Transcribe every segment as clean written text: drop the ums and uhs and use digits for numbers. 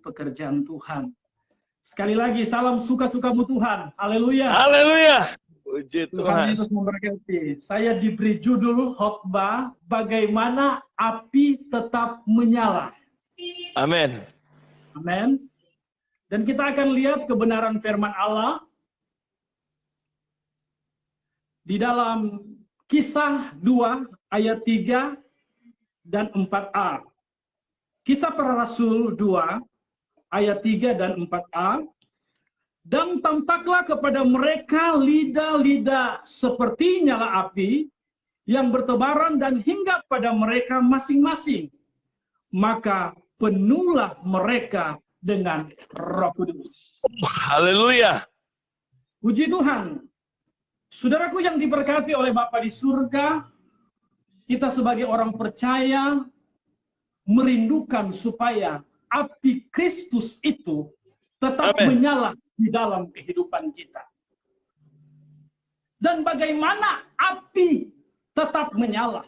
pekerjaan Tuhan. Sekali lagi, salam suka-sukamu Tuhan. Haleluya. Haleluya. Puji Tuhan Tuhan. Yesus memberkati. Saya diberi judul khotbah, bagaimana api tetap menyala. Amin. Amin. Dan kita akan lihat kebenaran firman Allah di dalam Kisah 2 ayat 3 dan 4a. Kisah Para Rasul 2 ayat 3 dan 4a. Dan tampaklah kepada mereka lidah-lidah seperti nyala api yang bertebaran dan hinggap pada mereka masing-masing. Maka penuhlah mereka dengan Roh Kudus. Haleluya. Puji Tuhan. Saudaraku yang diberkati oleh Bapa di surga, kita sebagai orang percaya merindukan supaya api Kristus itu tetap menyala di dalam kehidupan kita. Dan bagaimana api tetap menyala?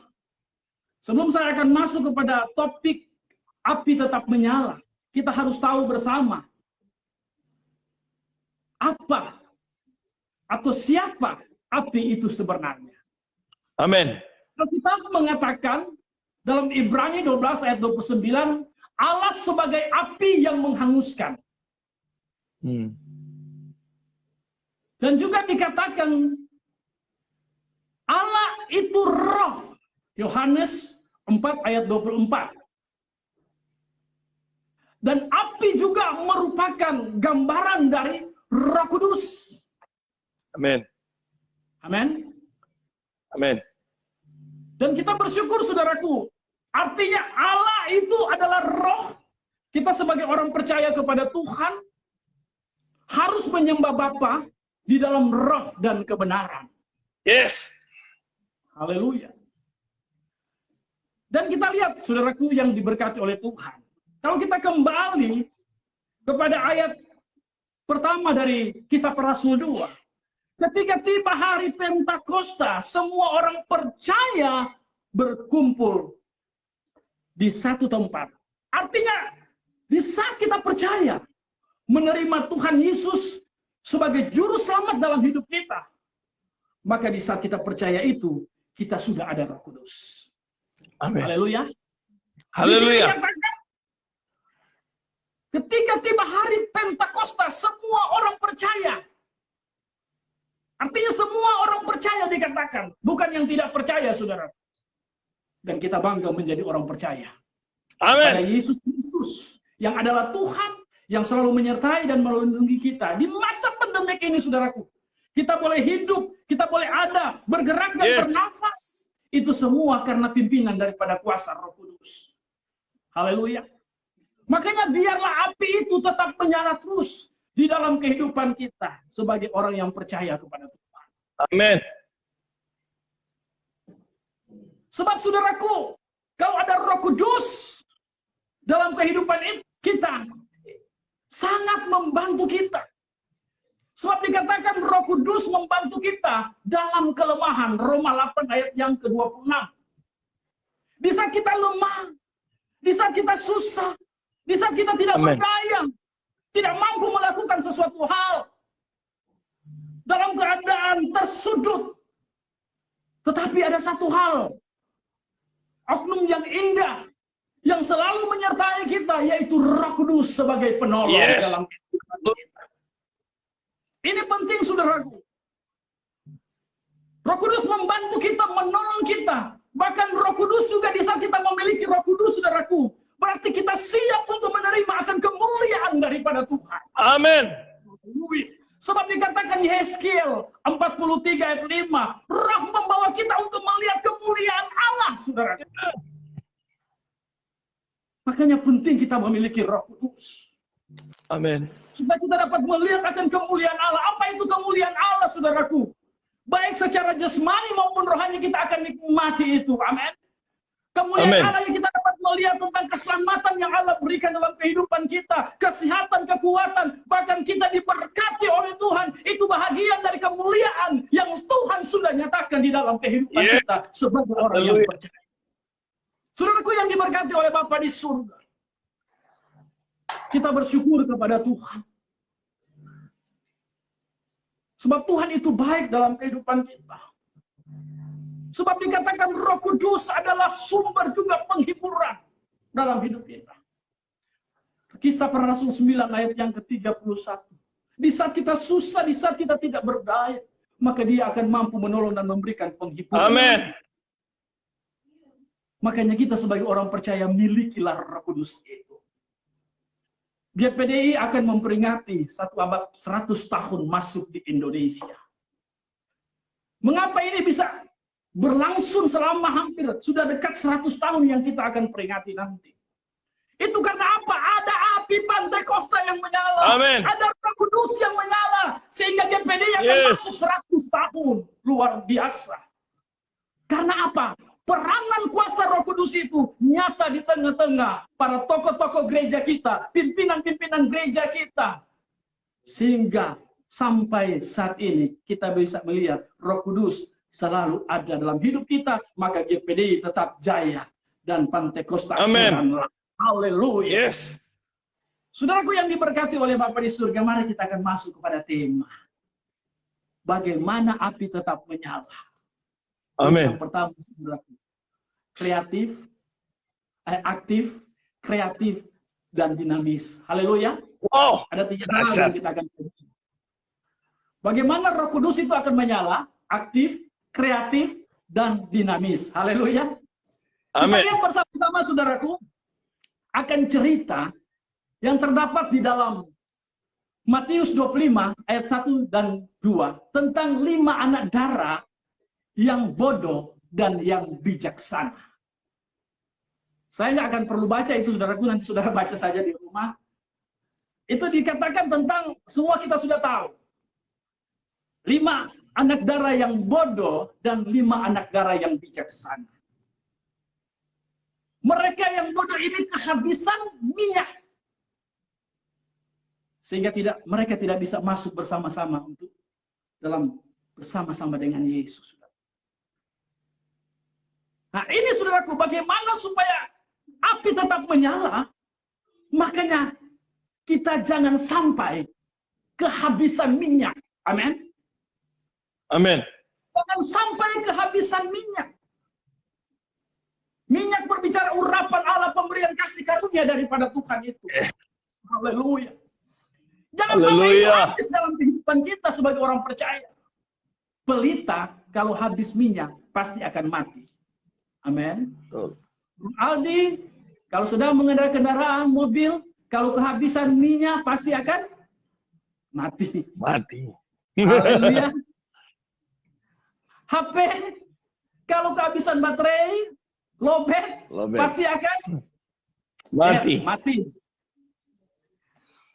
Sebelum saya akan masuk kepada topik api tetap menyala, kita harus tahu bersama apa atau siapa api itu sebenarnya. Amin. Kita mengatakan dalam Ibrani 12 ayat 29, Allah sebagai api yang menghanguskan. Dan juga dikatakan Allah itu roh. Yohanes 4 ayat 24. Dan api juga merupakan gambaran dari Roh Kudus. Amin. Amin. Amin. Dan kita bersyukur saudaraku. Artinya Allah itu adalah roh. Kita sebagai orang percaya kepada Tuhan harus menyembah Bapa di dalam roh dan kebenaran. Yes. Haleluya. Dan kita lihat saudaraku yang diberkati oleh Tuhan. Kalau kita kembali kepada ayat pertama dari Kisah Para Rasul 2. Ketika tiba hari Pentakosta, semua orang percaya berkumpul di satu tempat. Artinya, di saat kita percaya menerima Tuhan Yesus sebagai juru selamat dalam hidup kita, maka di saat kita percaya itu, kita sudah ada Roh Kudus. Amin. Haleluya. Haleluya. Ketika tiba hari Pentakosta, semua orang percaya. Artinya semua orang percaya dikatakan, bukan yang tidak percaya, saudara. Dan kita bangga menjadi orang percaya. Amin. Pada Yesus Kristus yang adalah Tuhan yang selalu menyertai dan melindungi kita di masa pandemik ini, saudaraku. Kita boleh hidup, kita boleh ada, bergerak dan bernafas. Itu semua karena pimpinan daripada kuasa Roh Kudus. Haleluya. Makanya biarlah api itu tetap menyala terus di dalam kehidupan kita sebagai orang yang percaya kepada Tuhan. Amin. Sebab saudaraku, kalau ada Roh Kudus dalam kehidupan kita, sangat membantu kita. Sebab dikatakan Roh Kudus membantu kita dalam kelemahan. Roma 8 ayat yang ke-26. Di saat kita lemah, di saat kita susah, di saat kita tidak berdaya, tidak mampu melakukan sesuatu hal, dalam keadaan tersudut. Tetapi ada satu hal, oknum yang indah, yang selalu menyertai kita, yaitu Roh Kudus sebagai penolong dalam kehidupan kita. Ini penting, saudaraku. Roh Kudus membantu kita, menolong kita. Bahkan Roh Kudus juga di saat kita memiliki Roh Kudus, saudaraku, berarti kita siap untuk menerima akan kemuliaan daripada Tuhan. Amin. Sebab dikatakan Yeskiel 43 ayat 5, Roh membawa kita untuk melihat kemuliaan Allah, saudara. Makanya penting kita memiliki Roh Kudus. Amin. Supaya kita dapat melihat akan kemuliaan Allah. Apa itu kemuliaan Allah, saudaraku? Baik secara jasmani maupun rohani kita akan nikmati itu. Amin. Kemuliaan Allah yang kita dapat melihat tentang keselamatan yang Allah berikan dalam kehidupan kita. Kesehatan, kekuatan. Bahkan kita diberkati oleh Tuhan. Itu bahagian dari kemuliaan yang Tuhan sudah nyatakan di dalam kehidupan kita. Sebagai orang yang percaya. Saudaraku yang diberkati oleh Bapa di surga. Kita bersyukur kepada Tuhan. Sebab Tuhan itu baik dalam kehidupan kita. Sebab dikatakan Roh Kudus adalah sumber juga penghiburan dalam hidup kita. Kisah Para Rasul 9 ayat yang ke-31. Di saat kita susah, di saat kita tidak berdaya, maka Dia akan mampu menolong dan memberikan penghiburan. Amin. Makanya kita sebagai orang percaya milikilah Roh Kudus itu. GPDI akan memperingati 1 abad 100 tahun masuk di Indonesia. Mengapa ini bisa berlangsung selama hampir sudah dekat 100 tahun yang kita akan peringati nanti? Itu karena apa? Ada api Pantekosta yang menyala. Amin. Ada Roh Kudus yang menyala. Sehingga GPDI akan masuk 100 tahun. Luar biasa. Karena apa? Peranan kuasa Roh Kudus itu nyata di tengah-tengah para tokoh-tokoh gereja kita, pimpinan-pimpinan gereja kita. Sehingga sampai saat ini kita bisa melihat Roh Kudus selalu ada dalam hidup kita, maka GPDI tetap jaya dan Pantekosta. Amin. Haleluya. Yes. Saudaraku yang diberkati oleh Bapa di surga, mari kita akan masuk kepada tema. Bagaimana api tetap menyala. Amin. Yang pertama, saudaraku, kreatif, aktif, kreatif, dan dinamis. Haleluya. Wow. Ada 3 hal yang kita akan lihat. Bagaimana Roh Kudus itu akan menyala, aktif, kreatif, dan dinamis. Haleluya. Amin. Kita lihat bersama-sama, saudaraku, akan cerita yang terdapat di dalam Matius 25 ayat 1 dan 2 tentang 5 anak darah yang bodoh dan yang bijaksana. Saya nggak akan perlu baca itu, saudaraku, nanti saudara baca saja di rumah. Itu dikatakan tentang, semua kita sudah tahu. 5 anak darah yang bodoh dan 5 anak darah yang bijaksana. Mereka yang bodoh ini kehabisan minyak. Sehingga mereka tidak bisa masuk bersama-sama untuk bersama-sama dengan Yesus. Nah ini saudaraku, bagaimana supaya api tetap menyala? Makanya kita jangan sampai kehabisan minyak. Amin. Amin. Jangan sampai kehabisan minyak. Minyak berbicara urapan Allah, pemberian kasih karunia daripada Tuhan itu. Haleluya. Jangan sampai itu habis dalam kehidupan kita sebagai orang percaya. Pelita kalau habis minyak pasti akan mati. Amin. Aldi, kalau sedang mengendarai kendaraan, mobil, kalau kehabisan minyak pasti akan mati. Mati. Haleluya. HP, kalau kehabisan baterai, lobet, pasti akan mati. Mati.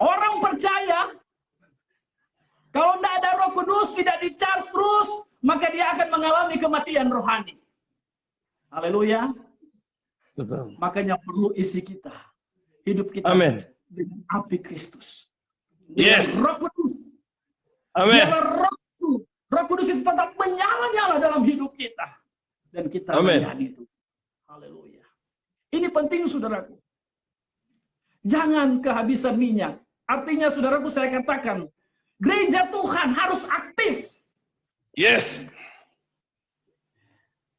Orang percaya, kalau tidak ada Roh Kudus, tidak di-charge terus, maka dia akan mengalami kematian rohani. Haleluya. Betul. Makanya perlu isi kita, hidup kita Amin. dengan api Kristus. Yes. Roh Kudus. Amin. Roh Kudus itu tetap menyala-nyala dalam hidup kita. Dan kita melihat itu. Haleluya. Ini penting, saudaraku. Jangan kehabisan minyak. Artinya, saudaraku, saya katakan, gereja Tuhan harus aktif. Yes.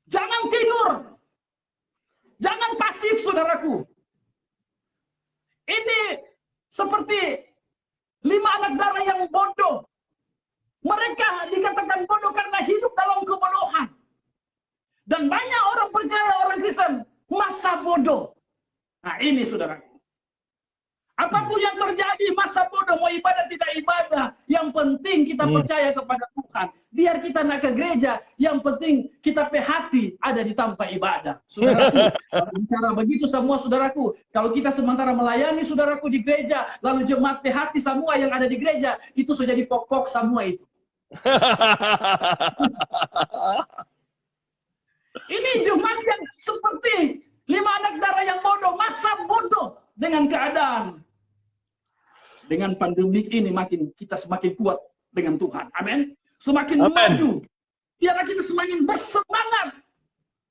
Jangan tidur. Jangan pasif, saudaraku. Ini seperti 5 anak darah yang bodoh. Mereka dikatakan bodoh karena hidup dalam kebodohan. Dan banyak orang percaya, orang Kristen, masa bodoh. Nah ini, saudaraku. Apapun yang terjadi, masa bodoh, mau ibadah tidak ibadah, yang penting kita percaya kepada Tuhan. Biar kita nak ke gereja, yang penting kita hati ada di tempat ibadah. Saudaraku, bicara begitu semua, saudaraku. Kalau kita sementara melayani saudaraku di gereja, lalu jemaat hati semua yang ada di gereja, itu sudah jadi pokok semua itu. Ini jemaat yang seperti 5 anak darah yang bodoh, masa bodoh dengan keadaan. Dengan pandemik ini kita semakin kuat dengan Tuhan. Amin. Semakin maju. Biarlah kita semakin bersemangat.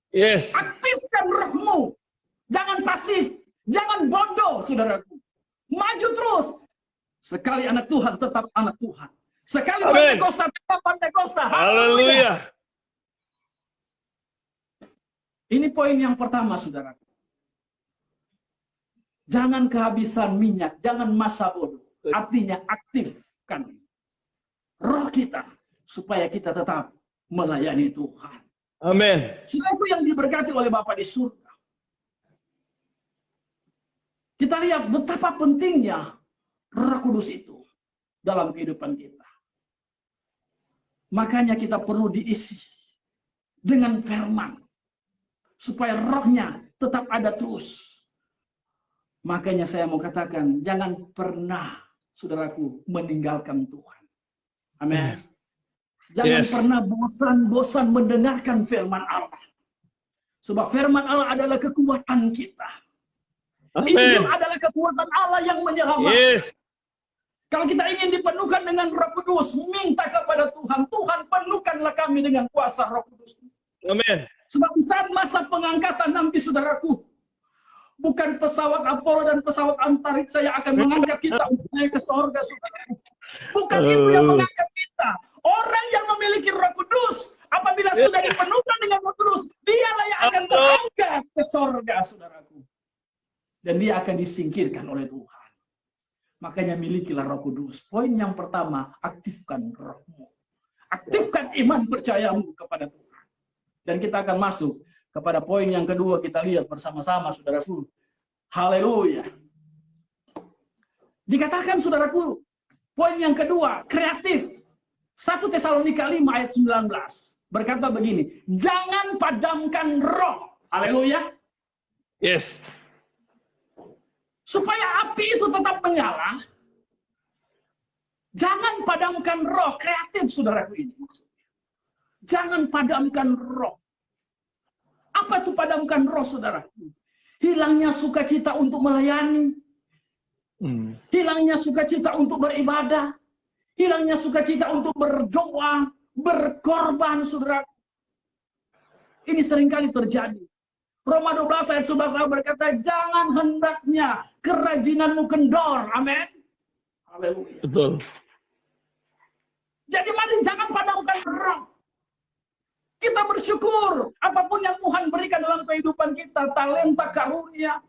Yes. Aktifkan rohmu. Jangan pasif. Jangan bodoh, saudaraku. Maju terus. Sekali anak Tuhan, tetap anak Tuhan. Sekali Amen. Pentakosta, tetap Pentakosta. Haleluya. Ini poin yang pertama, saudara. Jangan kehabisan minyak, jangan masa bodoh. Artinya aktifkan roh kita supaya kita tetap melayani Tuhan. Amin. Saudaraku yang diberkati oleh Bapa di surga. Kita lihat betapa pentingnya Roh Kudus itu dalam kehidupan kita. Makanya kita perlu diisi dengan firman supaya rohnya tetap ada terus. Makanya saya mau katakan, jangan pernah, saudaraku, meninggalkan Tuhan. Amin. Jangan pernah bosan-bosan mendengarkan firman Allah. Sebab firman Allah adalah kekuatan kita. Injil adalah kekuatan Allah yang menyelamatkan. Kalau kita ingin dipenuhkan dengan Roh Kudus, minta kepada Tuhan. Tuhan, penuhkanlah kami dengan kuasa Roh Kudus. Amin. Sebab di saat masa pengangkatan nanti, saudaraku, bukan pesawat Apollo dan pesawat antariksa yang akan mengangkat kita untuk naik ke sorga, saudaraku. Bukan itu yang mengangkat kita. Orang yang memiliki Roh Kudus, apabila sudah dipenuhkan dengan Roh Kudus, dialah yang akan terangkat ke sorga, saudaraku. Dan dia akan disingkirkan oleh Tuhan. Makanya milikilah Roh Kudus. Poin yang pertama, aktifkan rohmu. Aktifkan iman percayamu kepada Tuhan. Dan kita akan masuk kepada poin yang kedua, kita lihat bersama-sama, saudaraku. Haleluya. Dikatakan, saudaraku, poin yang kedua, kreatif. 1 Tesalonika 5 ayat 19 berkata begini, jangan padamkan roh. Haleluya. Yes. Supaya api itu tetap menyala, jangan padamkan roh. Kreatif, saudaraku, ini maksudnya. Jangan padamkan roh. Apa itu padamkan roh, saudaraku? Hilangnya sukacita untuk melayani. Hilangnya sukacita untuk beribadah. Hilangnya sukacita untuk berdoa, berkorban, saudaraku. Ini seringkali terjadi. Roma 12 ayat 11 berkata, jangan hendaknya kerajinanmu kendor. Amin. Haleluya. Betul. Jadi mari jangan padamkan roh. Kita bersyukur apapun yang Tuhan berikan dalam kehidupan kita, talenta, karunia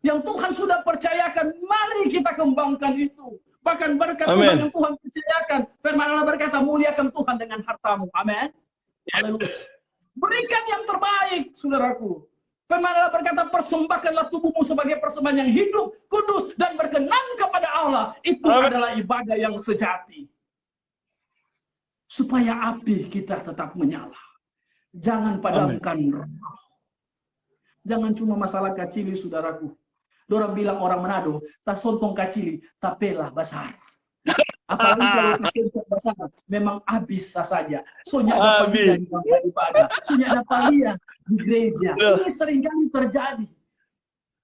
yang Tuhan sudah percayakan, mari kita kembangkan itu. Bahkan berkat Tuhan yang Tuhan percayakan, firman Allah berkata, muliakan Tuhan dengan hartamu. Amin. Haleluya. Berikan yang terbaik, saudaraku. Firman Allah berkata, persembahkanlah tubuhmu sebagai persembahan yang hidup, kudus, dan berkenan kepada Allah. Itu adalah ibadah yang sejati. Supaya api kita tetap menyala. Jangan padamkan roh. Jangan cuma masalah kacili, saudaraku. Orang bilang orang Manado, tak sontong kacili, tapelah besar. Apalagi kalau kesentuh besar, memang habis saja. Soalnya ada palia di tempat ibadah, soalnya ada palia di gereja. Ini seringkali terjadi.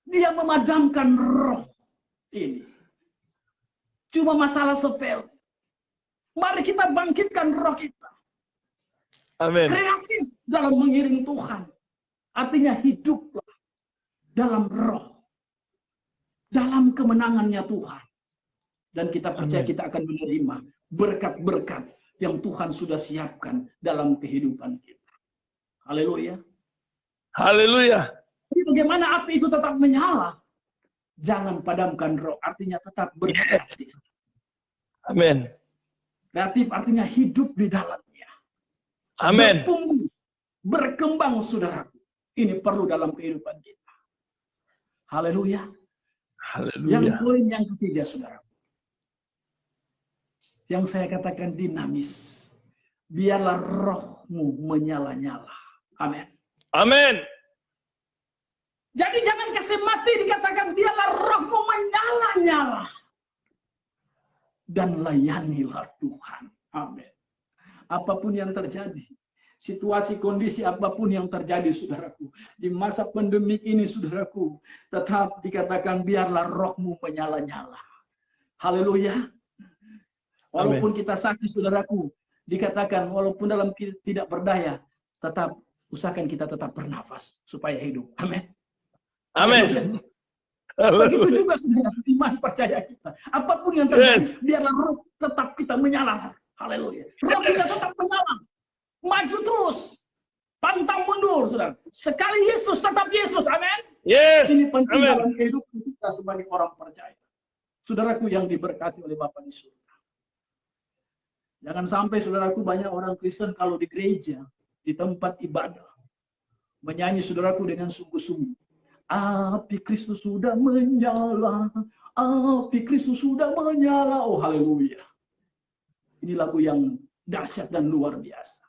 Dia memadamkan roh ini. Cuma masalah sepele. Mari kita bangkitkan roh kita. Amin. Kreatif dalam mengiring Tuhan. Artinya hiduplah dalam roh. Dalam kemenangannya Tuhan. Dan kita percaya kita akan menerima berkat-berkat yang Tuhan sudah siapkan dalam kehidupan kita. Haleluya. Haleluya. Jadi bagaimana api itu tetap menyala? Jangan padamkan roh, artinya tetap berkreatif. Amin. Kreatif artinya hidup di dalamnya. Amin. Bertumbuh, berkembang, saudaraku. Ini perlu dalam kehidupan kita. Haleluya. Haleluya. Yang poin yang ketiga, saudaraku. Yang saya katakan dinamis. Biarlah rohmu menyala-nyala. Amin. Amin. Jadi jangan kasih mati, dikatakan biarlah rohmu menyala-nyala. Dan layanilah Tuhan. Amin. Apapun yang terjadi. Situasi, kondisi apapun yang terjadi, saudaraku. Di masa pandemi ini, saudaraku. Tetap dikatakan biarlah rohmu menyala-nyala. Haleluya. Walaupun kita sakit, saudaraku, dikatakan walaupun dalam tidak berdaya, tetap usahakan kita tetap bernafas supaya hidup. Amin. Amin. Begitu juga saudara, iman percaya kita. Apapun yang terjadi, biarlah roh tetap kita menyala. Haleluya. Roh kita tetap menyala. Maju terus. Pantang mundur, saudara. Sekali Yesus, tetap Yesus. Amin. Yes. Ini penting Amen. dalam kehidupan kita sebagai orang percaya. Saudaraku yang diberkati oleh Bapa di surga. Jangan sampai saudaraku banyak orang Kristen kalau di gereja, di tempat ibadah, menyanyi saudaraku dengan sungguh-sungguh. Api Kristus sudah menyala, api Kristus sudah menyala. Oh haleluya. Ini lagu yang dahsyat dan luar biasa.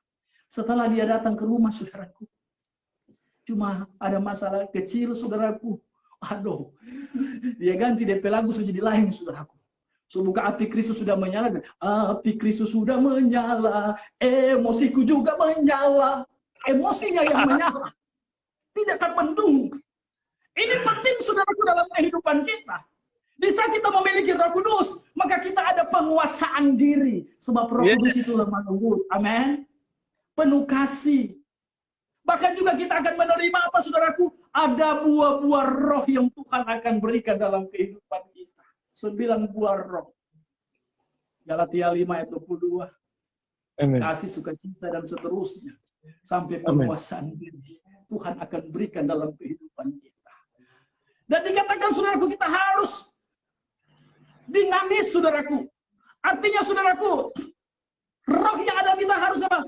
Setelah dia datang ke rumah saudaraku, cuma ada masalah kecil saudaraku. Aduh, dia ganti DP lagu sudah jadi lain saudaraku. Semoga api Kristus sudah menyala. Api Kristus sudah menyala, emosiku juga menyala. Emosinya yang menyala, tidak akan mendung. Ini penting saudaraku dalam kehidupan kita. Di saat kita memiliki Roh Kudus, maka kita ada penguasaan diri. Sebab Roh Kudus itu lemah lembut. Amin. Penuh kasih. Bahkan juga kita akan menerima apa saudaraku? Ada buah-buah roh yang Tuhan akan berikan dalam kehidupan kita. 9 buah roh. Galatia 5 ayat 22. Amen. Kasih, sukacita, dan seterusnya. Sampai penguasaan diri. Tuhan akan berikan dalam kehidupan kita. Dan dikatakan saudaraku, kita harus dinamis saudaraku. Artinya saudaraku, roh yang ada kita harus apa?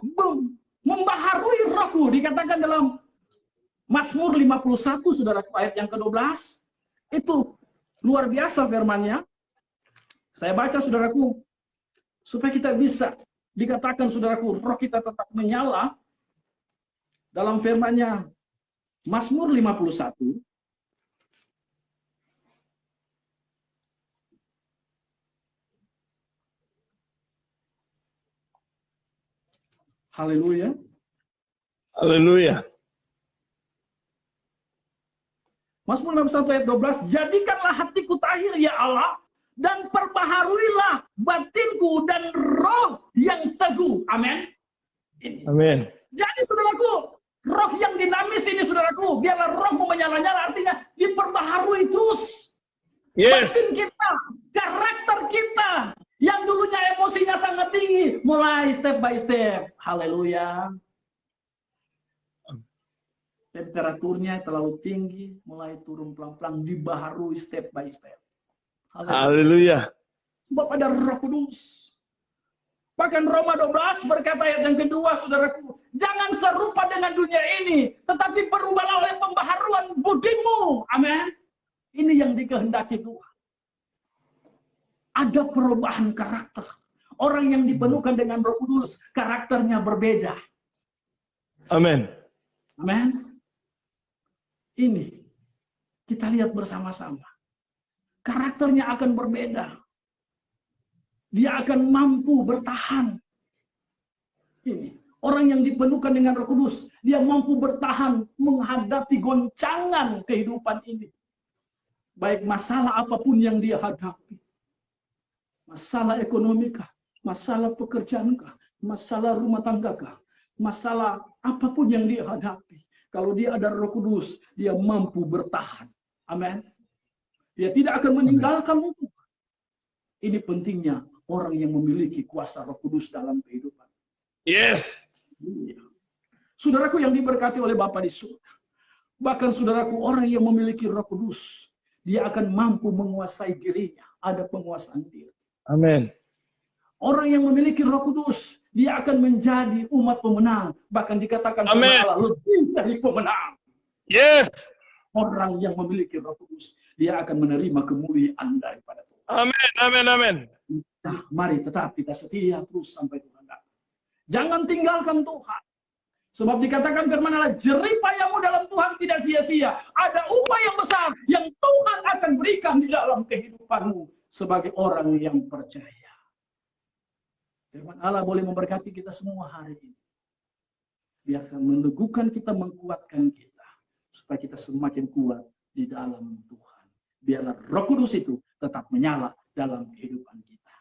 Membaharui rohku. Dikatakan dalam Mazmur 51 saudaraku ayat yang ke-12. Itu luar biasa firman-Nya. Saya baca saudaraku supaya kita bisa dikatakan saudaraku roh kita tetap menyala. Dalam firman-Nya Mazmur 51 haleluya. Haleluya. Mazmur 61 ayat 12, jadikanlah hatiku tahir ya Allah, dan perbaharuilah batinku dan roh yang teguh. Amin. Amin. Jadi saudaraku, roh yang dinamis ini saudaraku, biarlah rohmu menyala-nyala, artinya diperbaharui terus. Yes. Batin kita, karakter kita, yang dulunya emosinya sangat tinggi, mulai step by step. Haleluya. Temperaturnya terlalu tinggi, mulai turun pelan-pelan, dibaharui step by step. Haleluya. Sebab ada Roh Kudus. Bahkan Roma 12 berkata ayat yang kedua, saudaraku, jangan serupa dengan dunia ini, tetapi berubahlah oleh pembaharuan budimu. Amin. Ini yang dikehendaki Tuhan. Ada perubahan karakter. Orang yang dipenuhkan dengan Roh Kudus, karakternya berbeda. Amin. Amin. Ini kita lihat bersama-sama. Karakternya akan berbeda. Dia akan mampu bertahan. Ini orang yang dipenuhkan dengan Roh Kudus, dia mampu bertahan menghadapi goncangan kehidupan ini. Baik masalah apapun yang dia hadapi. Masalah ekonomi kah? Masalah pekerjaan kah? Masalah rumah tangga kah? Masalah apapun yang dia hadapi. Kalau dia ada Roh Kudus, dia mampu bertahan. Amin. Dia tidak akan meninggalkan Tuhan. Ini pentingnya orang yang memiliki kuasa Roh Kudus dalam kehidupan. Yes. Saudaraku yang diberkati oleh Bapa di surga. Bahkan saudaraku, orang yang memiliki Roh Kudus, dia akan mampu menguasai dirinya. Ada penguasaan diri. Amin. Orang yang memiliki Roh Kudus, dia akan menjadi umat pemenang. Bahkan dikatakan Allah lebih dari pemenang. Yes. Orang yang memiliki Roh Kudus, dia akan menerima kemuliaan daripada Tuhan. Amin, amin, amin. Nah, mari tetap kita setia terus sampai Tuhan datang. Jangan tinggalkan Tuhan. Sebab dikatakan firman Allah, jerih payahmu dalam Tuhan tidak sia-sia. Ada upah yang besar yang Tuhan akan berikan di dalam kehidupanmu sebagai orang yang percaya. Firman Allah boleh memberkati kita semua hari ini. Biarkan meneguhkan kita, menguatkan kita. Supaya kita semakin kuat di dalam Tuhan. Biarlah Roh Kudus itu tetap menyala dalam kehidupan kita.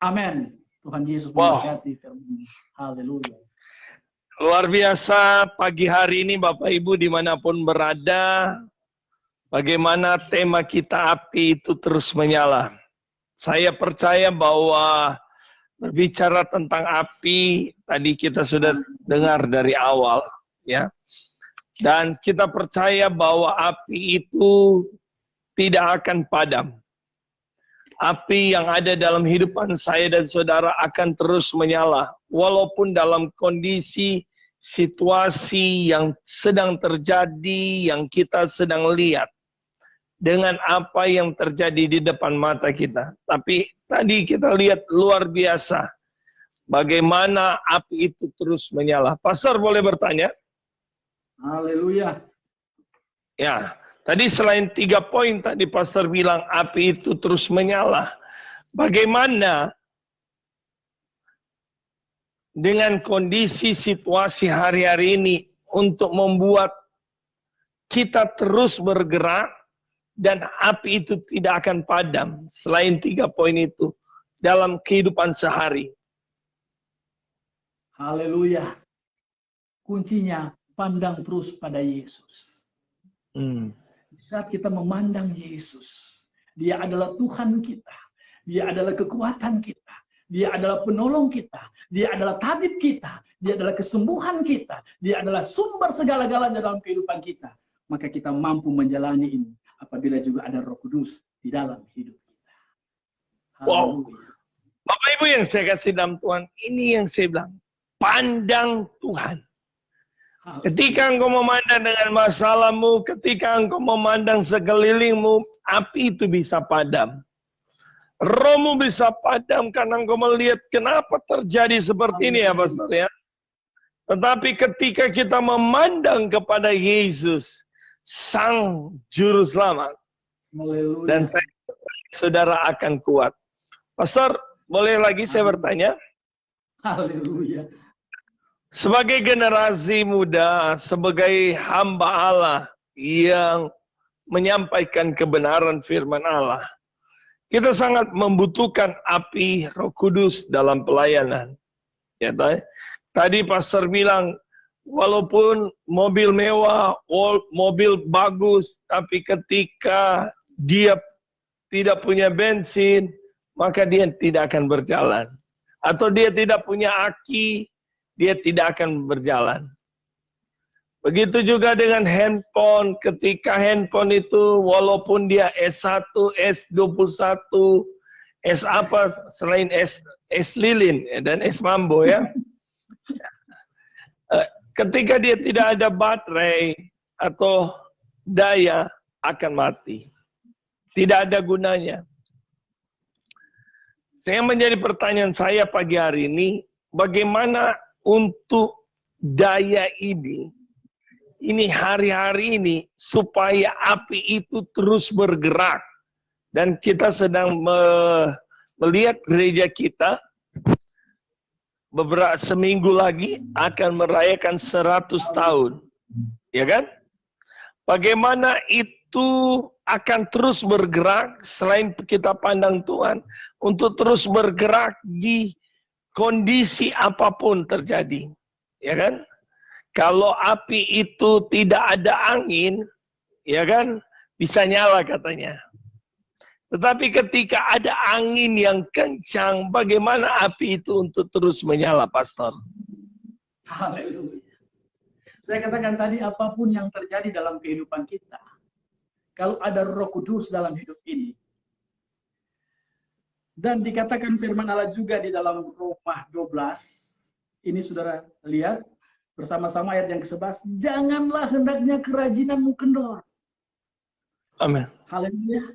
Amin. Tuhan Yesus memberkati firman. Haleluya. Luar biasa pagi hari ini Bapak Ibu dimanapun berada. bagaimana tema kita api itu terus menyala. Saya percaya bahwa berbicara tentang api, tadi kita sudah dengar dari awal, ya. Dan kita percaya bahwa api itu tidak akan padam. Api yang ada dalam hidupan saya dan saudara akan terus menyala, walaupun dalam kondisi situasi yang sedang terjadi, yang kita sedang lihat, dengan apa yang terjadi di depan mata kita. Tapi tadi kita lihat luar biasa, bagaimana api itu terus menyala. Pastor boleh bertanya? Haleluya. Ya, tadi selain 3 poin tadi Pastor bilang api itu terus menyala. Bagaimana dengan kondisi situasi hari-hari ini untuk membuat kita terus bergerak dan api itu tidak akan padam selain 3 poin itu dalam kehidupan sehari? Haleluya. Kuncinya pandang terus pada Yesus. Di saat kita memandang Yesus, Dia adalah Tuhan kita, Dia adalah kekuatan kita, Dia adalah penolong kita, Dia adalah tabib kita, Dia adalah kesembuhan kita, Dia adalah sumber segala-galanya dalam kehidupan kita. Maka kita mampu menjalani ini apabila juga ada Roh Kudus di dalam hidup kita. Wow. Bapak Ibu yang saya kasih dalam Tuhan, ini yang saya bilang, pandang Tuhan. Ketika engkau memandang dengan masalahmu, ketika engkau memandang sekelilingmu, api itu bisa padam. Rohmu bisa padam karena engkau melihat kenapa terjadi seperti ini ya Pastor ya. Tetapi ketika kita memandang kepada Yesus, Sang Juru Selamat, dan saudara akan kuat. Pastor, boleh lagi saya bertanya? Haleluya. Sebagai generasi muda, sebagai hamba Allah yang menyampaikan kebenaran firman Allah, kita sangat membutuhkan api Roh Kudus dalam pelayanan. Ya, tadi Pastor bilang, walaupun mobil mewah, mobil bagus, tapi ketika dia tidak punya bensin, maka dia tidak akan berjalan. Atau dia tidak punya aki, dia tidak akan berjalan. Begitu juga dengan handphone, ketika handphone itu walaupun dia S1, S21, S apa selain S lilin dan S mambo ya. Ketika dia tidak ada baterai atau daya akan mati. Tidak ada gunanya. Saya menjadi pertanyaan saya pagi hari ini, bagaimana untuk daya ini hari-hari ini supaya api itu terus bergerak. Dan kita sedang melihat gereja kita beberapa seminggu lagi akan merayakan 100 tahun. Ya kan? Bagaimana itu akan terus bergerak selain kita pandang Tuhan untuk terus bergerak di kondisi apapun terjadi, ya kan? Kalau api itu tidak ada angin, ya kan, bisa nyala katanya. Tetapi ketika ada angin yang kencang, bagaimana api itu untuk terus menyala, Pastor? Haleluya. Saya katakan tadi, apapun yang terjadi dalam kehidupan kita, kalau ada Roh Kudus dalam hidup ini, dan dikatakan firman Allah juga di dalam Roma 12, ini saudara lihat, bersama-sama ayat yang ke-11, janganlah hendaknya kerajinanmu kendor. Amin. Haleluya.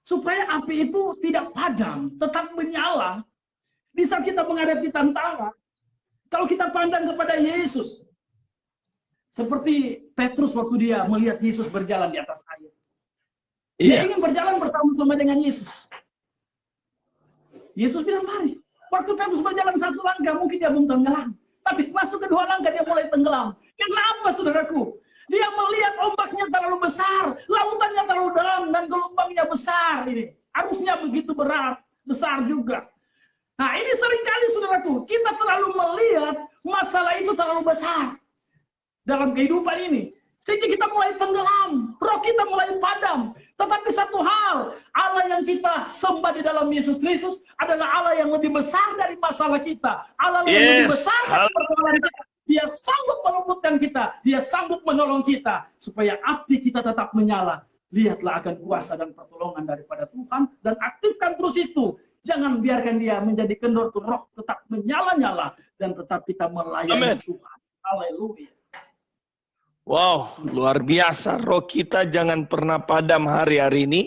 Supaya api itu tidak padam, tetap menyala. Di saat kita menghadapi tantangan, kalau kita pandang kepada Yesus, seperti Petrus waktu dia melihat Yesus berjalan di atas air. Dia ingin berjalan bersama-sama dengan Yesus. Yesus bilang, mari. Waktu Petrus berjalan 1 langkah, mungkin dia belum tenggelam. Tapi masuk ke 2 langkah, dia mulai tenggelam. Kenapa, saudaraku? Dia melihat ombaknya terlalu besar, lautannya terlalu dalam, dan gelombangnya besar. Ini arusnya begitu berat, besar juga. Nah, ini seringkali, saudaraku, kita terlalu melihat masalah itu terlalu besar dalam kehidupan ini. Sehingga kita mulai tenggelam, roh kita mulai padam. Tetapi satu hal, Allah yang kita sembah di dalam Yesus Kristus adalah Allah yang lebih besar dari masalah kita. Allah yang lebih besar dari persoalan kita. Dia sanggup meluputkan kita, dia sanggup menolong kita, supaya api kita tetap menyala. Lihatlah akan kuasa dan pertolongan daripada Tuhan, dan aktifkan terus itu. Jangan biarkan dia menjadi kendor, roh tetap menyala-nyala, dan tetap kita melayani Tuhan. Haleluya. Wow, luar biasa. Roh kita jangan pernah padam hari-hari ini.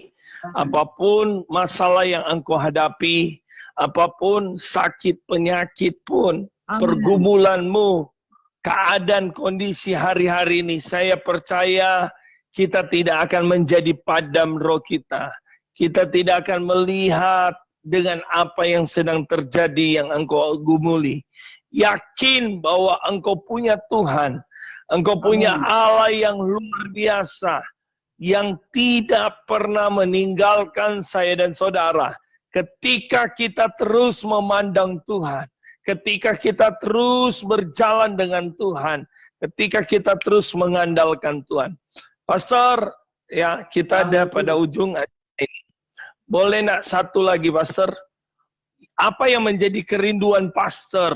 Apapun masalah yang engkau hadapi, apapun sakit, penyakit pun, pergumulanmu, keadaan kondisi hari-hari ini, saya percaya kita tidak akan menjadi padam roh kita. Kita tidak akan melihat dengan apa yang sedang terjadi yang engkau gumuli. Yakin bahwa engkau punya Tuhan. Engkau punya Allah yang luar biasa, yang tidak pernah meninggalkan saya dan saudara. Ketika kita terus memandang Tuhan, ketika kita terus berjalan dengan Tuhan, ketika kita terus mengandalkan Tuhan. Pastor, ya kita ada pada ujung ini. Boleh nak satu lagi, Pastor? Apa yang menjadi kerinduan Pastor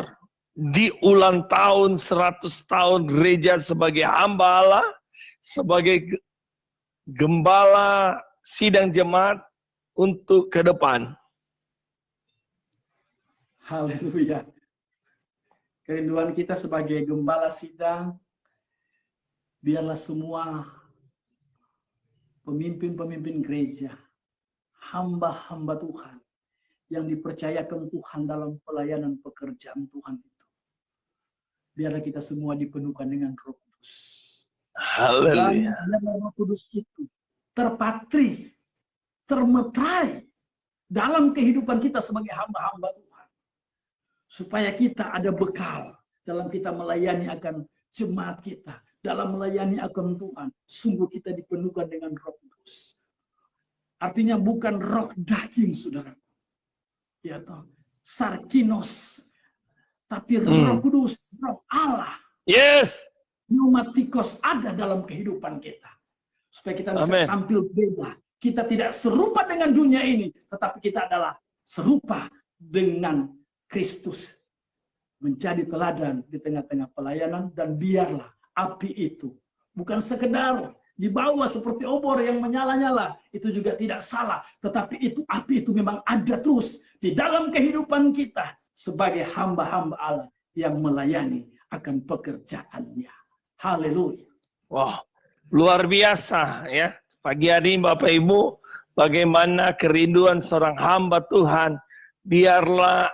di ulang tahun 100 tahun gereja sebagai hamba Allah, sebagai gembala sidang jemaat untuk ke depan? Haleluya. Kerinduan kita sebagai gembala sidang, biarlah semua pemimpin-pemimpin gereja, hamba-hamba Tuhan, yang dipercayakan Tuhan dalam pelayanan pekerjaan Tuhan itu, biarlah kita semua dipenuhkan dengan Roh Kudus. Haleluya. Dan Roh Kudus itu terpatri, termetrai dalam kehidupan kita sebagai hamba-hamba Tuhan. Supaya kita ada bekal dalam kita melayani akan jemaat kita, dalam melayani akan Tuhan. Sungguh kita dipenuhkan dengan Roh Kudus. Artinya bukan roh daging, saudara. Ya toh, sarkinos. Tapi Roh Kudus, Roh Allah, pneumatikos ada dalam kehidupan kita. Supaya kita bisa tampil beda. Kita tidak serupa dengan dunia ini, tetapi kita adalah serupa dengan Kristus. Menjadi teladan di tengah-tengah pelayanan, dan biarlah api itu bukan sekedar dibawa seperti obor yang menyala-nyala. Itu juga tidak salah, tetapi itu api itu memang ada terus di dalam kehidupan kita sebagai hamba-hamba Allah yang melayani akan pekerjaannya. Haleluya. Wah, luar biasa ya. Pagi hari ini Bapak Ibu, bagaimana kerinduan seorang hamba Tuhan. Biarlah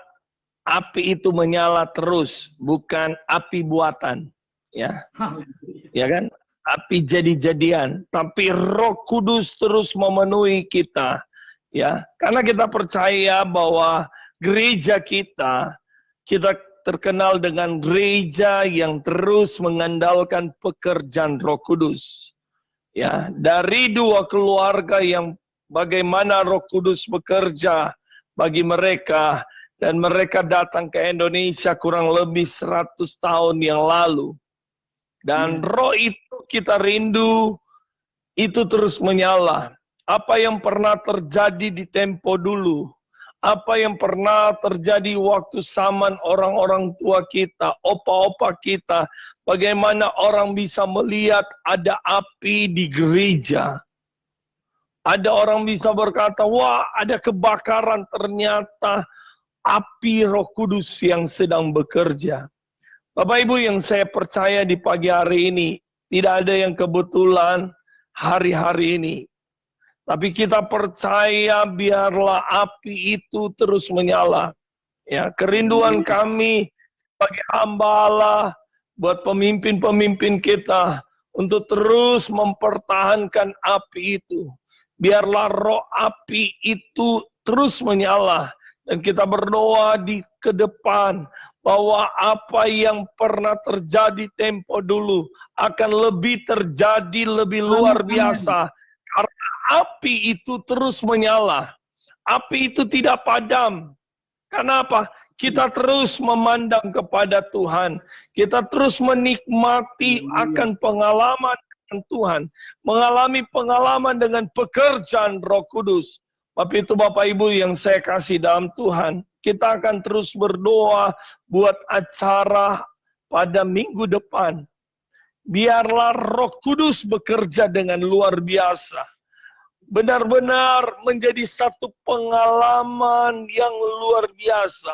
api itu menyala terus, bukan api buatan. Ya, ya kan? Api jadi-jadian. Tapi Roh Kudus terus memenuhi kita. Ya, karena kita percaya bahwa gereja kita terkenal dengan gereja yang terus mengandalkan pekerjaan Roh Kudus. Ya, dari dua keluarga yang bagaimana Roh Kudus bekerja bagi mereka, dan mereka datang ke Indonesia kurang lebih 100 tahun yang lalu. Dan roh itu kita rindu, itu terus menyala. Apa yang pernah terjadi di tempo dulu, apa yang pernah terjadi waktu zaman orang-orang tua kita, opa-opa kita, bagaimana orang bisa melihat ada api di gereja. Ada orang bisa berkata, wah ada kebakaran, ternyata api Roh Kudus yang sedang bekerja. Bapak Ibu yang saya percaya di pagi hari ini, tidak ada yang kebetulan hari-hari ini. Tapi kita percaya biarlah api itu terus menyala. Ya, kerinduan kami sebagai hamba Allah buat pemimpin-pemimpin kita untuk terus mempertahankan api itu. Biarlah roh api itu terus menyala, dan kita berdoa di ke depan bahwa apa yang pernah terjadi tempo dulu akan lebih terjadi lebih luar biasa. Karena api itu terus menyala. Api itu tidak padam. Kenapa? Kita terus memandang kepada Tuhan. Kita terus menikmati akan pengalaman firman Tuhan, mengalami pengalaman dengan pekerjaan Roh Kudus. Tapi itu Bapak Ibu yang saya kasih dalam Tuhan, kita akan terus berdoa buat acara pada minggu depan. Biarlah Roh Kudus bekerja dengan luar biasa. Benar-benar menjadi satu pengalaman yang luar biasa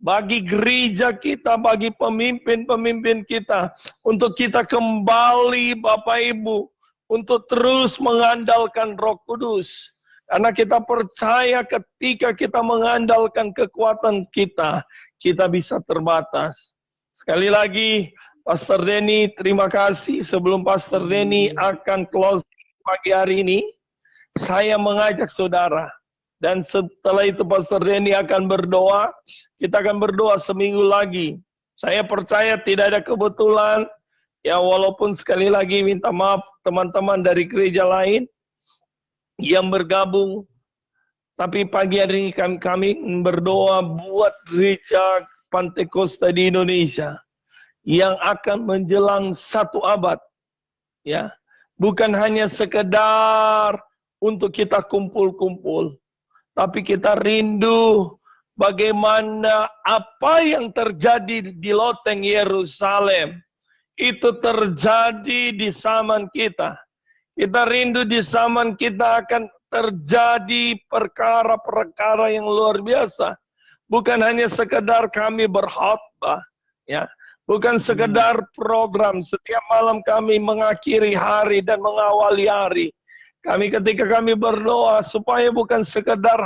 bagi gereja kita, bagi pemimpin-pemimpin kita, untuk kita kembali Bapak Ibu, untuk terus mengandalkan Roh Kudus. Karena kita percaya ketika kita mengandalkan kekuatan kita, kita bisa terbatas. Sekali lagi, Pastor Denny, terima kasih. Sebelum Pastor Denny akan closing pagi hari ini, saya mengajak saudara. Dan setelah itu Pastor Denny akan berdoa. Kita akan berdoa seminggu lagi. Saya percaya tidak ada kebetulan. Ya walaupun sekali lagi minta maaf teman-teman dari gereja lain yang bergabung. Tapi pagi hari ini kami berdoa buat gereja Pantekosta di Indonesia yang akan menjelang 1 abad. Ya, bukan hanya sekedar untuk kita kumpul-kumpul. Tapi kita rindu bagaimana apa yang terjadi di loteng Yerusalem itu terjadi di zaman kita. Kita rindu di zaman kita akan terjadi perkara-perkara yang luar biasa. Bukan hanya sekedar kami berkhotbah, ya. Bukan sekedar program setiap malam kami mengakhiri hari dan mengawali hari. Ketika kami berdoa supaya bukan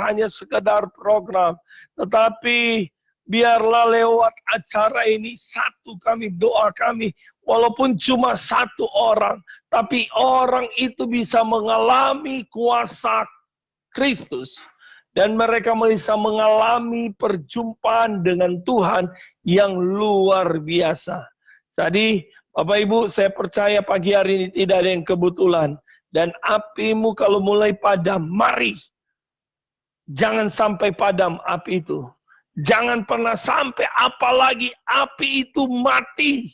hanya sekedar program, tetapi biarlah lewat acara ini doa kami, walaupun cuma 1 orang, tapi orang itu bisa mengalami kuasa Kristus dan mereka bisa mengalami perjumpaan dengan Tuhan yang luar biasa. Jadi, Bapak Ibu, saya percaya pagi hari ini tidak ada yang kebetulan. Dan apimu kalau mulai padam, mari. Jangan sampai padam api itu. Jangan pernah sampai apalagi api itu mati.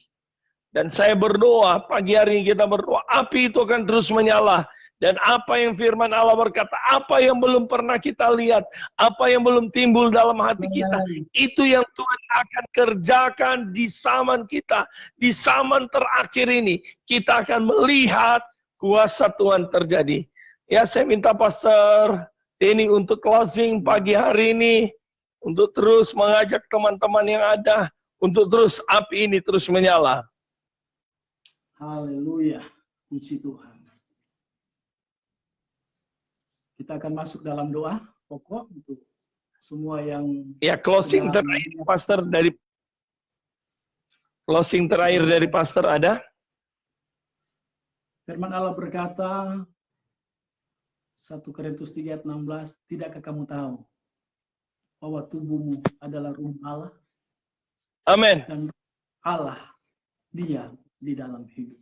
Dan saya berdoa, pagi hari ini kita berdoa, api itu akan terus menyala. Dan apa yang firman Allah berkata, apa yang belum pernah kita lihat, apa yang belum timbul dalam hati kita, itu yang Tuhan akan kerjakan di zaman kita. Di zaman terakhir ini, kita akan melihat kuasa Tuhan terjadi. Ya, saya minta Pastor Denny untuk closing pagi hari ini, untuk terus mengajak teman-teman yang ada, untuk terus api ini terus menyala. Haleluya, puji Tuhan. Kita akan masuk dalam doa pokok untuk semua yang... Ya, closing terakhir, Pastor, dari closing terakhir dari Pastor ada? Firman Allah berkata, 1 Korintus 3 ayat 16, tidakkah kamu tahu bahwa tubuhmu adalah rumah Allah? Amin. Dan Allah, Dia di dalam hidup.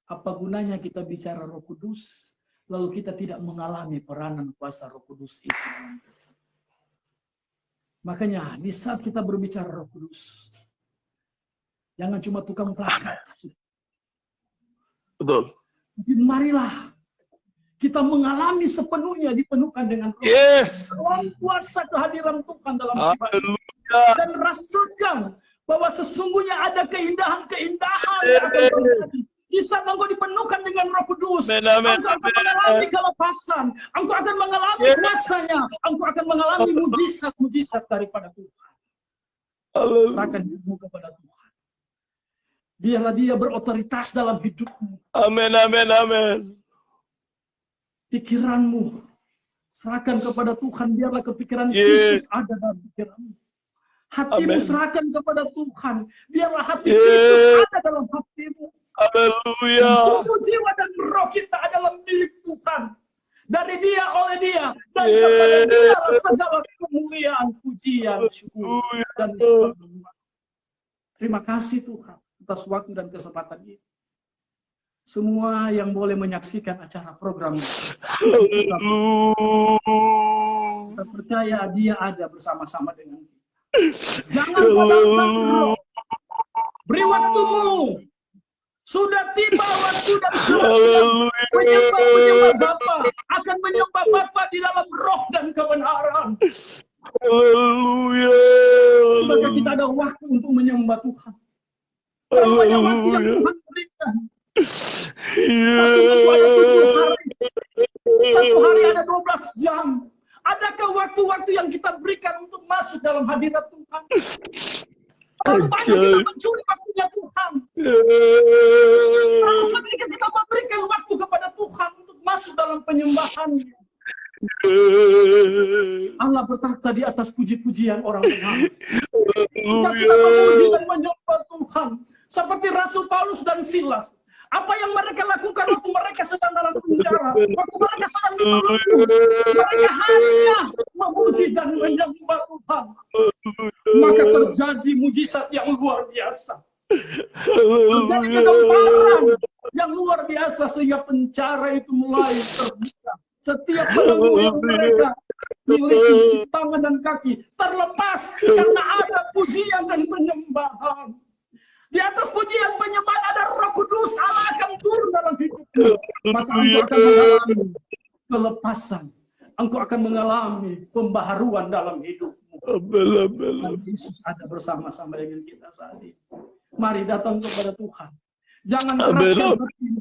Apa gunanya kita bicara Roh Kudus, lalu kita tidak mengalami peranan kuasa Roh Kudus itu? Makanya, di saat kita berbicara Roh Kudus, jangan cuma tukang plakat. Betul. Jadi marilah kita mengalami sepenuhnya dipenuhkan dengan Roh. Yes. Kuasa kehadiran Tuhan dalam hidup kita. Dan rasakan bahwa sesungguhnya ada keindahan-keindahan yang akan terjadi. Di saat engkau dipenuhkan dengan Roh Kudus, engkau akan mengalami kelepasan, engkau akan mengalami kuasanya, engkau akan mengalami mujizat-mujizat daripada Tuhan. Serahkan hidupmu kepada Tuhan. Biarlah Dia berotoritas dalam hidupmu. Amin, amin, amin. Pikiranmu serahkan kepada Tuhan. Biarlah kepikiran Kristus ada dalam pikiranmu. Hatimu serahkan kepada Tuhan. Biarlah hati Kristus ada dalam hatimu. Haleluya. Tubuh, jiwa, dan roh kita adalah milik Tuhan. Dari Dia, oleh Dia, dan kepada Dia segala kemuliaan, pujian, syukur, dan hormat. Terima kasih Tuhan atas waktu dan kesempatan ini. Semua yang boleh menyaksikan acara program ini, kita percaya Dia ada bersama-sama dengan kita. Jangan padamkan roh. Beri waktumu. Sudah tiba waktu dan saatnya penyembah Bapa akan menyembah Bapa di dalam roh dan kebenaran. Haleluya. Sudahkah kita ada waktu untuk menyembah Tuhan? Berapa banyak waktu yang Tuhan berikan? Satu minggu ada 7 hari. Satu hari ada 12 jam. Adakah waktu-waktu yang kita berikan untuk masuk dalam hadirat Tuhan? Terlalu banyak kita mencuri waktunya Tuhan. Terlalu sedikit kita memberikan waktu kepada Tuhan untuk masuk dalam penyembahan-Nya. Allah bertakhta di atas puji-pujian orang benar. Bisa kita memuji dan menyembah Tuhan. Seperti Rasul Paulus dan Silas. Apa yang mereka lakukan waktu mereka sedang dalam penjara, waktu mereka sedang dibelenggu, mereka hanya memuji dan menyembah Tuhan. Maka terjadi mujizat yang luar biasa. Terjadi kegemparan yang luar biasa sehingga penjara itu mulai terbuka. Setiap belenggu yang mereka miliki tangan dan kaki terlepas karena ada pujian dan penyembahan. Di atas pujian penyembahan ada Roh Kudus, Allah akan turun dalam hidupmu. Maka engkau akan mengalami kelepasan. Engkau akan mengalami pembaharuan dalam hidupmu. Dan Yesus ada bersama-sama dengan kita saat ini. Mari datang kepada Tuhan. Jangan keraskan hatimu.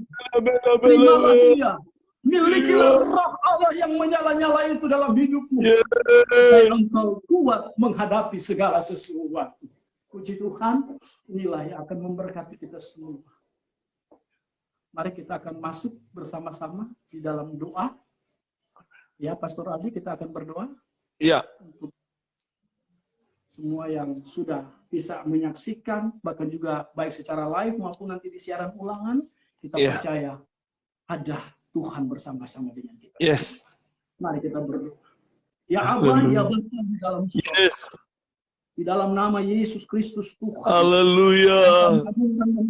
Terimalah Dia. Milikilah roh Allah yang menyala-nyala itu dalam hidupmu. Supaya engkau kuat menghadapi segala sesuatu. Puji Tuhan, inilah yang akan memberkati kita semua. Mari kita akan masuk bersama-sama di dalam doa. Ya, Pastor Adi, kita akan berdoa. Ya. Untuk semua yang sudah bisa menyaksikan, bahkan juga baik secara live maupun nanti di siaran ulangan, kita percaya ada Tuhan bersama-sama dengan kita. Yes. Mari kita berdoa. Ya Allah, ya Bapa di dalam surga. Di dalam nama Yesus Kristus Tuhan. Haleluya.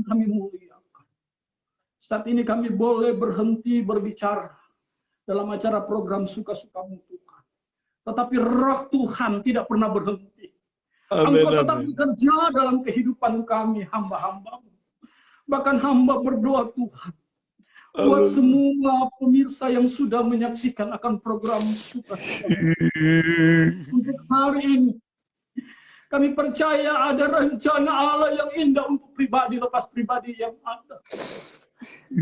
Kami muliakan. Saat ini kami boleh berhenti berbicara dalam acara program Suka-Sukamu Tuhan. Tetapi roh Tuhan tidak pernah berhenti. Engkau tetap bekerja dalam kehidupan kami, hamba-hambamu. Bahkan hamba berdoa Tuhan. Buat semua pemirsa yang sudah menyaksikan akan program Suka-Sukamu. Untuk hari ini, kami percaya ada rencana Allah yang indah untuk pribadi lepas pribadi yang ada.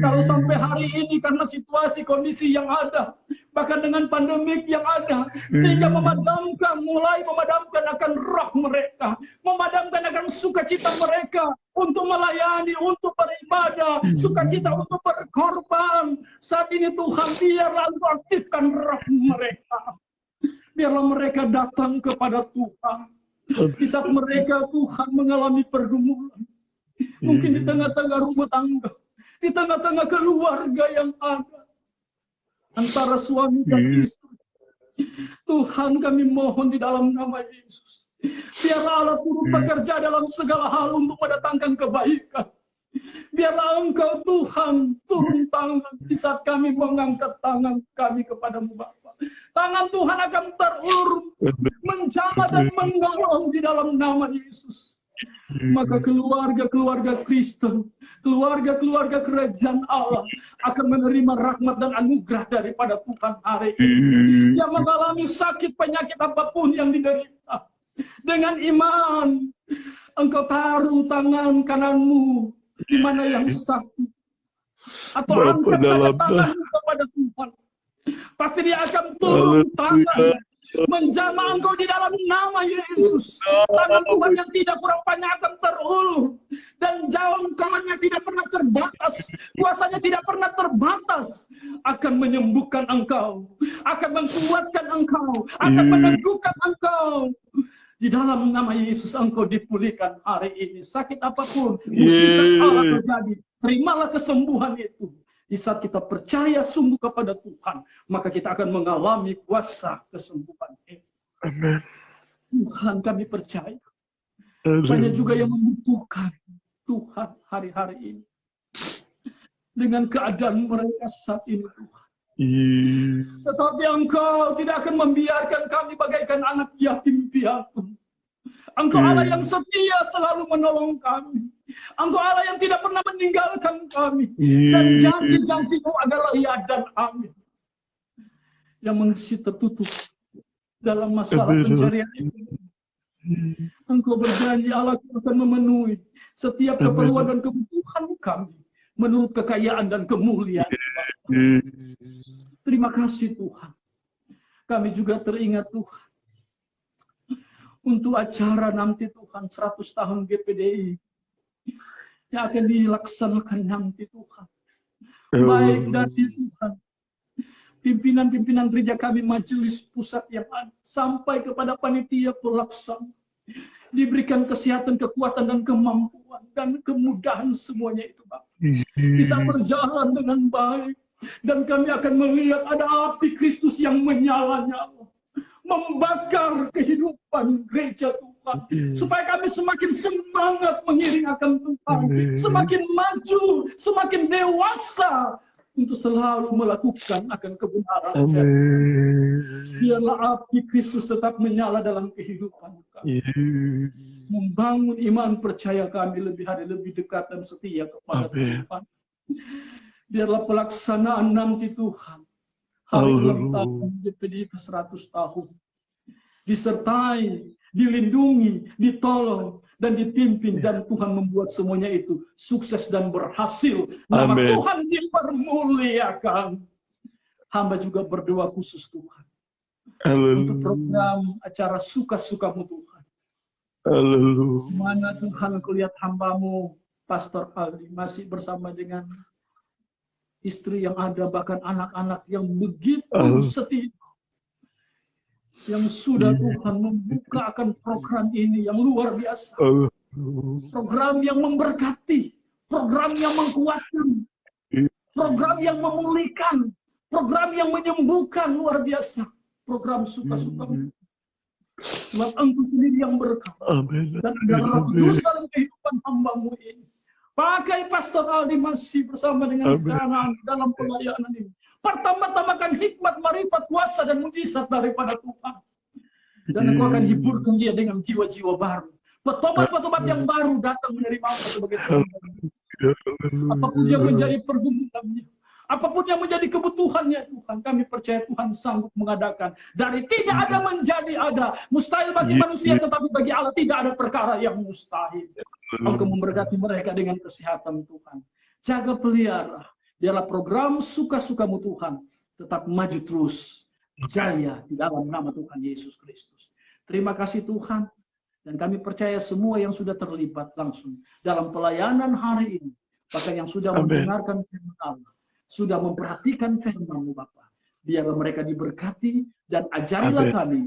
Kalau sampai hari ini karena situasi kondisi yang ada, bahkan dengan pandemik yang ada, sehingga mulai memadamkan akan roh mereka, memadamkan akan sukacita mereka untuk melayani, untuk beribadah, sukacita untuk berkorban. Saat ini Tuhan, biarlah Engkau aktifkan roh mereka. Biarlah mereka datang kepada Tuhan. Di saat mereka Tuhan mengalami pergumulan, mungkin di tengah-tengah rumah tangga, di tengah-tengah keluarga yang ada, antara suami dan istri. Tuhan, kami mohon di dalam nama Yesus, biarlah Allah turun bekerja dalam segala hal untuk mendatangkan kebaikan. Biarlah Engkau Tuhan turun tangan di saat kami mengangkat tangan kami kepadamu Bapa. Tangan Tuhan akan terulur, menjamah dan menolong di dalam nama Yesus. Maka keluarga-keluarga Kristen, keluarga-keluarga kerajaan Allah akan menerima rahmat dan anugerah daripada Tuhan hari ini. Yang mengalami sakit penyakit apapun yang diderita, dengan iman Engkau taruh tangan kananmu di mana yang sakit, atau angkat saja tanganmu kepada Tuhan. Pasti Dia akan turun tangan, menjamah engkau di dalam nama Yesus. Tangan Tuhan yang tidak kurang banyak akan terulur, dan jangkauannya tidak pernah terbatas, kuasanya tidak pernah terbatas, akan menyembuhkan engkau, akan menguatkan engkau, akan meneguhkan engkau. Di dalam nama Yesus engkau dipulihkan hari ini. Sakit apapun, mujizat Allah terjadi. Terimalah kesembuhan itu. Di saat kita percaya sungguh kepada Tuhan, maka kita akan mengalami kuasa kesembuhan itu. Amin. Tuhan, kami percaya. Banyak juga yang membutuhkan Tuhan hari-hari ini. Dengan keadaan mereka saat ini, Tuhan. Tetapi Engkau tidak akan membiarkan kami bagaikan anak yatim piatu. Engkau Allah yang setia selalu menolong kami. Engkau Allah yang tidak pernah meninggalkan kami. Dan janji-janji-Mu adalah ya dan amin. Yang masih tertutup dalam masalah pencarian ekonomi. Engkau berjanji Allah akan memenuhi setiap keperluan dan kebutuhan kami menurut kekayaan dan kemuliaan. Terima kasih Tuhan. Kami juga teringat Tuhan untuk acara nanti Tuhan 100 tahun GPDI yang akan dilaksanakan nanti Tuhan. Baik dari Tuhan pimpinan-pimpinan gereja kami, majelis pusat yang ada, sampai kepada panitia pelaksana, diberikan kesehatan, kekuatan, dan kemampuan, dan kemudahan semuanya itu, Bapak. Bisa berjalan dengan baik, dan kami akan melihat ada api Kristus yang menyala-nyala, membakar kehidupan gereja Tuhan, supaya kami semakin semangat mengiring akan Tuhan, semakin maju, semakin dewasa, untuk selalu melakukan akan kebenaran. Biarlah api Kristus tetap menyala dalam kehidupan kami. Membangun iman percaya kami lebih hari lebih dekat dan setia kepada Tuhan. Biarlah pelaksanaan nanti Tuhan, hari ulang tahun GPDI ke 100 tahun, disertai, dilindungi, ditolong, dan dipimpin, dan Tuhan membuat semuanya itu sukses dan berhasil. Nama Tuhan dipermuliakan. Hamba juga berdoa khusus Tuhan untuk program acara suka-sukamu Tuhan. Mana Tuhan kulihat hambamu Pastor Aldi masih bersama dengan istri yang ada, bahkan anak-anak yang begitu setia, yang sudah Tuhan membuka akan program ini yang luar biasa. Program yang memberkati, program yang mengkuatkan, program yang memulihkan, program yang menyembuhkan, luar biasa. Program suka-sukamu. Sebab Engkau sendiri yang berkat. Dan ada Roh Kudus dalam kehidupan hambamu ini. Pakai Pastor Aldi masih bersama dengan istana dalam pelayanan ini. Pertama-tamakan hikmat, marifat, kuasa, dan mujizat daripada Tuhan. Dan Engkau akan hiburkan dia dengan jiwa-jiwa baru. Petobat-petobat yang baru datang menerima Engkau sebagai Tuhan. Apapun yang menjadi pergumulannya, apapun yang menjadi kebutuhannya Tuhan, kami percaya Tuhan sanggup mengadakan. Dari tidak ada menjadi ada. Mustahil bagi manusia, tetapi bagi Allah tidak ada perkara yang mustahil. Engkau memberkati mereka dengan kesehatan Tuhan. Jaga pelihara. Biarlah program suka-sukamu Tuhan tetap maju terus, jaya di dalam nama Tuhan Yesus Kristus. Terima kasih Tuhan, dan kami percaya semua yang sudah terlibat langsung dalam pelayanan hari ini, bahkan yang sudah mendengarkan firman Allah, sudah memperhatikan firman-Mu Bapa, biarlah mereka diberkati, dan ajarilah kami